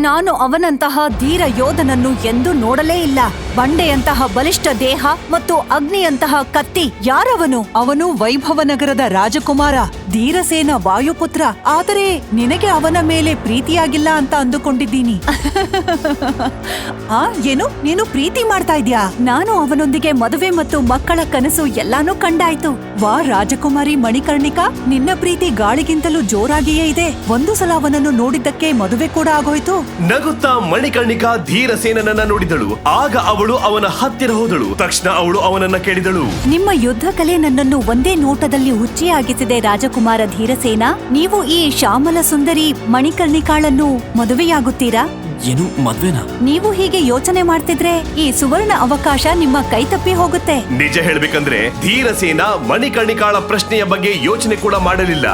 ನಾನು ಅವನಂತಹ ಧೀರ ಯೋಧನನ್ನು ಎಂದೂ ನೋಡಲೇ ಇಲ್ಲ. ಬಂಡೆಯಂತಹ ಬಲಿಷ್ಠ ದೇಹ ಮತ್ತು ಅಗ್ನಿಯಂತಹ ಕತ್ತಿ. ಯಾರವನು? ಅವನು ವೈಭವನಗರದ ರಾಜಕುಮಾರ ಧೀರಸೇನ ವಾಯುಪುತ್ರ. ಆದರೆ ನಿನಗೆ ಅವನ ಮೇಲೆ ಪ್ರೀತಿಯಾಗಿಲ್ಲ ಅಂತ ಅಂದುಕೊಂಡಿದ್ದೀನಿ. ಏನು? ನೀನು ಪ್ರೀತಿ ಮಾಡ್ತಾ ಇದ್ಯಾ? ನಾನು ಅವನೊಂದಿಗೆ ಮದುವೆ ಮತ್ತು ಮಕ್ಕಳ ಕನಸು ಎಲ್ಲಾನು ಕಂಡಾಯ್ತು. ವಾ ರಾಜಕುಮಾರಿ ಮಣಿಕರ್ಣಿಕಾ, ನಿನ್ನ ಪ್ರೀತಿ ಗಾಳಿಗಿಂತಲೂ ಜೋರಾಗಿಯೇ ಇದೆ. ಒಂದು ಸಲ ಅವನನ್ನು ನೋಡಿದ್ದಕ್ಕೆ ಮದುವೆ ಕೂಡ ಆಗೋಯ್ತು. ನಗುತ್ತಾ ಮಣಿಕರ್ಣಿಕಾ ಧೀರಸೇನನನ್ನ ನೋಡಿದಳು. ಆಗ ಅವಳು ಅವನ ಹತ್ತಿರ ಹೋದಳು. ತಕ್ಷಣ ಅವಳು ಅವನನ್ನ ಕೇಳಿದಳು, ನಿಮ್ಮ ಯುದ್ಧ ಕಲೆ ನನ್ನನ್ನು ಒಂದೇ ನೋಟದಲ್ಲಿ ಹುಚ್ಚಿಯಾಗಿಸಿದೆ ರಾಜಕುಮಾರ ಧೀರಸೇನ. ನೀವು ಈ ಶ್ಯಾಮಲ ಸುಂದರಿ ಮಣಿಕರ್ಣಿಕಾಳನ್ನು ಮದುವೆಯಾಗುತ್ತೀರಾ? ಏನು, ಮದ್ವೆನಾ? ನೀವು ಹೀಗೆ ಯೋಚನೆ ಮಾಡ್ತಿದ್ರೆ ಈ ಸುವರ್ಣ ಅವಕಾಶ ನಿಮ್ಮ ಕೈ ತಪ್ಪಿ ಹೋಗುತ್ತೆ. ನಿಜ ಹೇಳ್ಬೇಕಂದ್ರೆ ಧೀರಸೇನ ಮಣಿಕರ್ಣಿಕಾಳ ಪ್ರಶ್ನೆಯ ಬಗ್ಗೆ ಯೋಚನೆ ಕೂಡ ಮಾಡಲಿಲ್ಲ.